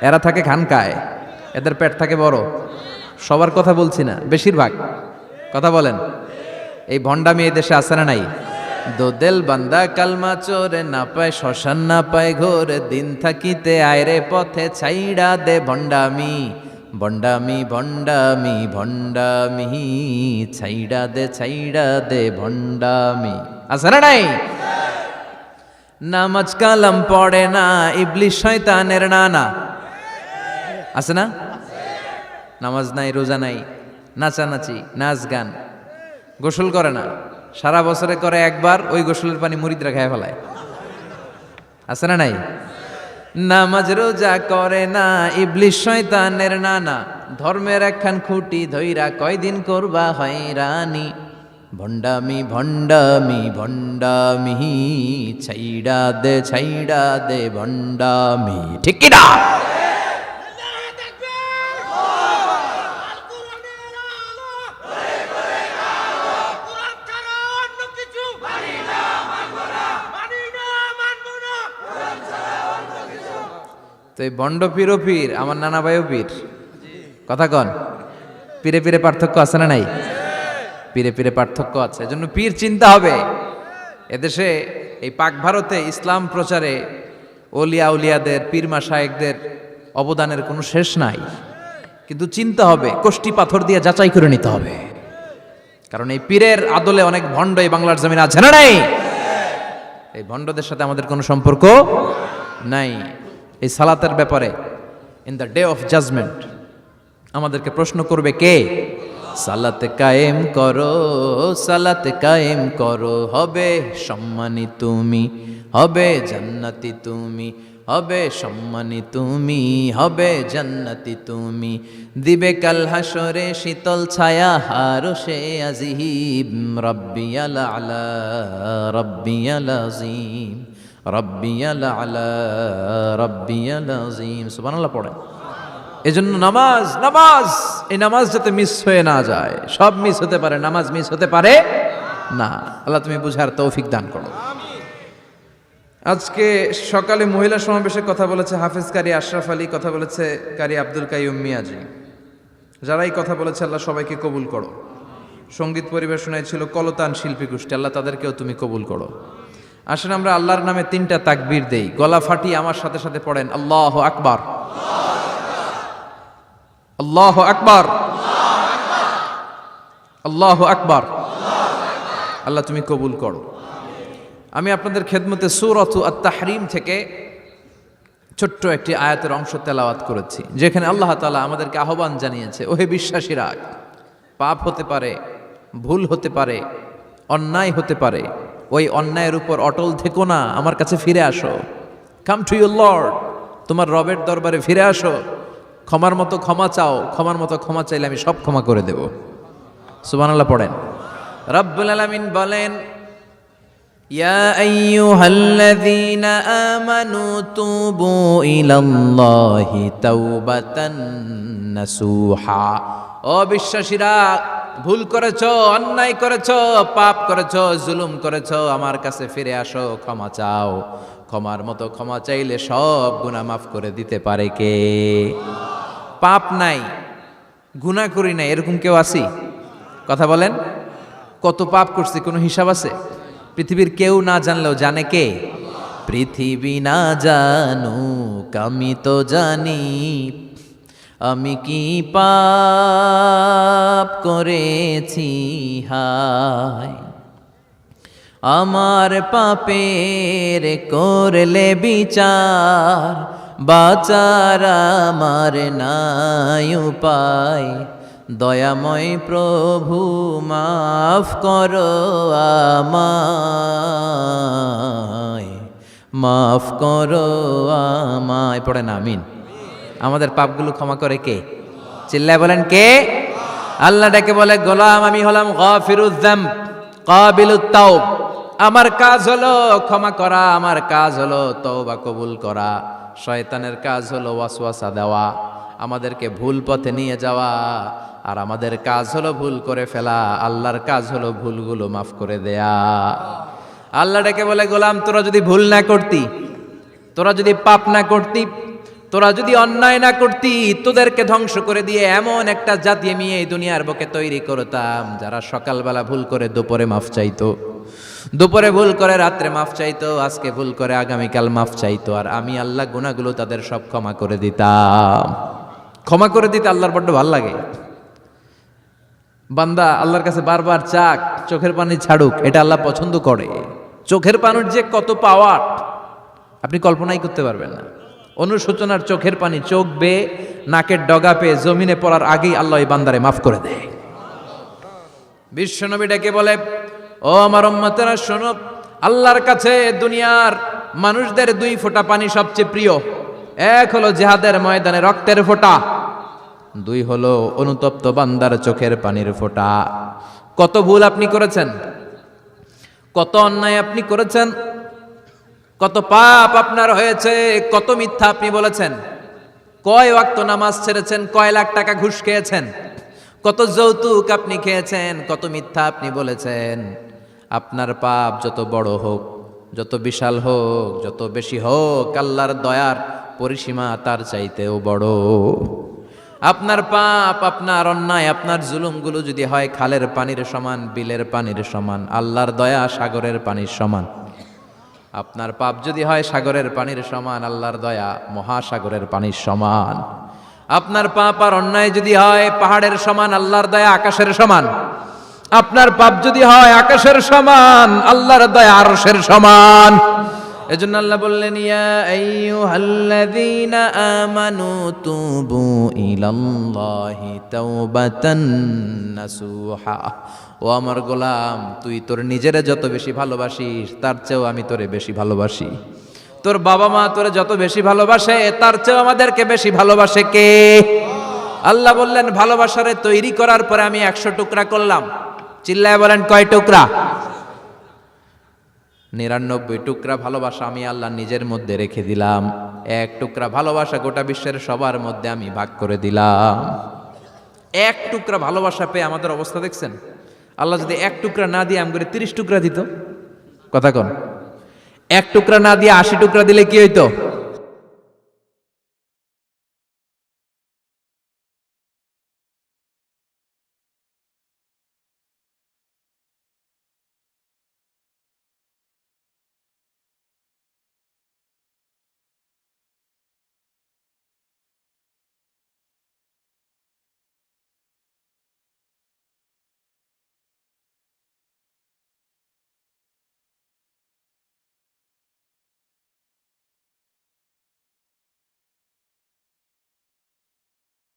এরা থাকে খানকায়, এদের পেট থাকে বড়। সবার কথা বলছি না, বেশিরভাগ কথা বলেন। এই ভণ্ডামি এই দেশে আছে না নাই? দোদেল বান্দা কালমা চোরে না পায় শ্মশান না পায় ঘোরে, দিন থাকিতে আয়রে পথে ছাইড়া দে ভণ্ডামি ভণ্ডামি ভণ্ডামি ভণ্ডামি, ছাইড়া দে ভণ্ডামি। আছে না নাই? নামাজ কালাম পড়ে না, ইবলিশ শয়তানের নানা। আছে না? নামাজ নাই, রোজা নাই, নাচানাচি, নাচ গান, গোসল করে না, সারা বছরে করে একবার, ওই গোসলের পানি মুরিদরা খায় ফেলায়। আছে না নাই? নামাজ রোজা করে না, ইবলিশ শয়তানের নানা, ধর্মের একখান খুঁটি ধইরা কয়দিন করবা হয়রানি। ভণ্ডামি ভণ্ডামি ভণ্ডামি, ছাইড়া দে ভণ্ডামি। ঠিক কি না? তো এই বন্ড পীর ও পীর, আমার নানা ভাইও পীর। কথা কন, পীরে পীরে পার্থক্য আছে না নাই? পীরে পীরে পার্থক্য আছে, এজন্য পীর চিন্তা হবে। এদেশে এই পাক ভারতে ইসলাম প্রচারে ওলিয়া উলিয়াদের, পীর মাশায়েখদের অবদানের কোনো শেষ নাই। কিন্তু চিন্তা হবে, কষ্টি পাথর দিয়ে যাচাই করে নিতে হবে, কারণ এই পীরের আদলে অনেক ভণ্ড এই বাংলার জমিনে আছে না নাই? এই ভণ্ডদের সাথে আমাদের কোনো সম্পর্ক নাই। এই সালাতের ব্যাপারে in the day of judgement আমাদেরকে প্রশ্ন করবে কে? সালাত কায়েম করো, সালাত কায়েম করো, হবে সম্মানী তুমি, হবে জান্নাতি তুমি, হবে সম্মানী তুমি, হবে জান্নাতি তুমি। দিবে কাল হাসরে শীতল ছায়া হারশে আজিম, রব্বিয়াল আলা রব্বিয়াল আযীম, রব্বিয়াল আলা রব্বিয়াল আযীম। সুবহানাল্লাহ পড়ে। এজন্য নামাজ, নামাজ, এই নামাজ যাতে মিস হয়ে না যায়। সব মিস হতে পারে, নামাজ মিস হতে পারে না। আল্লাহ তুমি বুঝার তৌফিক দান করো। আজকে সকালে মহিলা সমাবেশে কথা বলেছে হাফেজ কারি আশরাফ আলী, কথা বলেছে কারি আব্দুল কাইয়ুম মিয়াজি। যারাই কথা বলেছে আল্লাহ সবাইকে কবুল করো। সঙ্গীত পরিবেশনায় ছিল কলতান শিল্পী গোষ্ঠী, আল্লাহ তাদেরকেও তুমি কবুল করো। আসেন আমরা আল্লাহর নামে 3টা তাকবীর দেই, গলা ফাটিয়ে আমার সাথে সাথে পড়েন আল্লাহু আকবার, আল্লাহু আকবার, আল্লাহু আকবার। আল্লাহ তুমি কবুল করো। আমি আপনাদের খেদমতে সূরাতু আত-তাহরিম থেকে ছোট্ট একটি আয়াতের অংশ তেলাওয়াত করেছি, যেখানে আল্লাহ তাআলা আমাদেরকে আহ্বান জানিয়েছে, ওহে বিশ্বাসীরা, পাপ হতে পারে, ভুল হতে পারে, অন্যায় হতে পারে, ওই অন্যায়ের উপর অটল থেকো না, আমার কাছে ফিরে আসো। কাম টু ইউর লর্ড, তোমার রবের দরবারে ফিরে আসো, ক্ষমার মতো ক্ষমা চাও, ক্ষমার মতো ক্ষমা চাইলে আমি সব ক্ষমা করে দেব। সুবহানাল্লাহ পড়েন। রব্বুল আলামিন বলেন, ইয়া আইয়ুহাল্লাযীনা আমানু তুবু ইলাল্লাহি তাওবাতান নাসুহা। ও বিশ্বাসীরা, ভুল করেছো, অন্যায় করেছো, পাপ করেছো, জুলুম করেছো, আমার কাছে ফিরে আসো, ক্ষমা চাও। ক্ষমার মতো ক্ষমা চাইলে সব গুনাহ মাফ করে দিতে পারে কে? পাপ নাই, গুনাহ করি নাই, এরকম কেউ আছি? কথা বলেন। কত পাপ করছি কোনো হিসাব আছে? পৃথিবীর কেউ না জানলেও জানে কে? পৃথিবী না জানুক আমি তো জানি, আমি কি পাপ করেছি হায়। আমার পাপের করলে বিচার, বাঁচার আমার নাই উপায়। দয়াময় প্রভু মাফ করো আমায়, মাফ করো আমায়। পড়েন আমিন। আমাদের পাপগুলো ক্ষমা করে কে? চিল্লায় বলেন কে? আল্লাহ ডেকে বলে, গোলাম আমি হলাম গাফিরুয যামব কাবিলুত তাওব। আমার কাজ হলো ক্ষমা করা, আমার কাজ হলো তওবা কবুল করা। শয়তানের কাজ হলো ওয়াসওয়াসা দেওয়া, আমাদেরকে ভুল পথে নিয়ে যাওয়া, আর আমাদের কাজ হলো ভুল করে ফেলা। আল্লাহর কাজ হলো ভুলগুলো মাফ করে দেয়া। আল্লাহ ডেকে বলে, গোলাম তোরা যদি ভুল না করতি, তোরা যদি পাপ না করতি, তোরা যদি অন্যায় না করতি, তোদেরকে ধ্বংস করে দিয়ে এমন একটা জাতি আমি এই দুনিয়ার বুকে তৈরি করতাম যারা সকালবেলা ভুল করে দুপুরে মাফ চাইতো, দুপুরে ভুল করে রাত্রে মাফ চাইতো, আজকে ভুল করে আগামীকাল মাফ চাইতো, আর আমি আল্লাহ গুনাহগুলো তাদের সব ক্ষমা করে দিতাম। ক্ষমা করে দিতে আল্লাহর বড্ড ভাল লাগে। বান্দা আল্লাহর কাছে বারবার চাক, চোখের পানি ছাড়ুক, এটা আল্লাহ পছন্দ করে। চোখের পানির যে কত পাওয়ার আপনি কল্পনাই করতে পারবেন না। অনুশোচনার চোখের পানি চোখ বেয়ে নাকের ডগা পেয়ে জমিনে পড়ার আগেই আল্লাহ এই বান্দারে মাফ করে দেয়। বিশ্বনবী ডেকে বলে, ও আমার উম্মতেরা শোনো, আল্লাহর কাছে দুনিয়ার মানুষদের দুই ফোঁটা পানি সবচেয়ে প্রিয়। এক হলো জিহাদের ময়দানে রক্তের ফোঁটা, দুই হলো অনুতপ্ত বান্দার চোখের পানির ফোঁটা। কত ভুল আপনি করেছেন, কত অন্যায় আপনি করেছেন, কত পাপ আপনার হয়েছে, কত মিথ্যা আপনি বলেছেন, কয় ওয়াক্ত নামাজ ছেড়েছেন, কয় লাখ টাকা ঘুষ খেয়েছেন, কত যৌতুক আপনি খেয়েছেন, কত মিথ্যা আপনি বলেছেন। আপনার পাপ যত বড় হোক, যত বিশাল হোক, যত বেশি হোক, আল্লাহর দয়ার পরিসীমা তার চাইতেও বড়। আপনার পাপ, আপনার অন্যায়, আপনার জুলুমগুলো যদি হয় খালের পানির সমান, বিলের পানির সমান, আল্লাহর দয়া সাগরের পানির সমান। আপনার পাপ যদি হয় সাগরের পানির সমান, আল্লাহর দয়া মহাসাগরের পানির সমান। আপনার পাপ আর অন্যায় যদি হয় পাহাড়ের সমান, আল্লাহর দয়া আকাশের সমান। আপনার পাপ যদি হয় আকাশের সমান, আল্লাহর দয়া আরশের সমান। এজন্য আল্লাহ বললেন, ইয়া আইয়ুহাল্লাযীনা আমানু তুবু ইলাল্লাহি তাওবাতান নাসুহা। ও আমার গোলাম, তুই তোর নিজেরে যত বেশি ভালোবাসিস তার চেয়েও আমি তোরে বেশি ভালোবাসি। তোর বাবা মা তোরে যত বেশি ভালোবাসে তার চেয়েও আমাদেরকে বেশি ভালোবাসে কে? আল্লাহ বললেন, ভালোবাসারে তৈরি করার পরে আমি 100 টুকরা করলাম। চিল্লায় বলেন, কয় টুকরা? 99 টুকরা ভালোবাসা আমি আল্লাহ নিজের মধ্যে রেখে দিলাম। 1 টুকরা ভালোবাসা গোটা বিশ্বের সবার মধ্যে আমি ভাগ করে দিলাম। 1 টুকরা ভালোবাসা পেয়ে আমাদের অবস্থা দেখছেন? আল্লাহ যদি 1 টুকরা না দিয়ে আমাকে 30 টুকরা দিত, কথা কোন? 1 টুকরা না দিয়ে 80 টুকরা দিলে কি হইতো?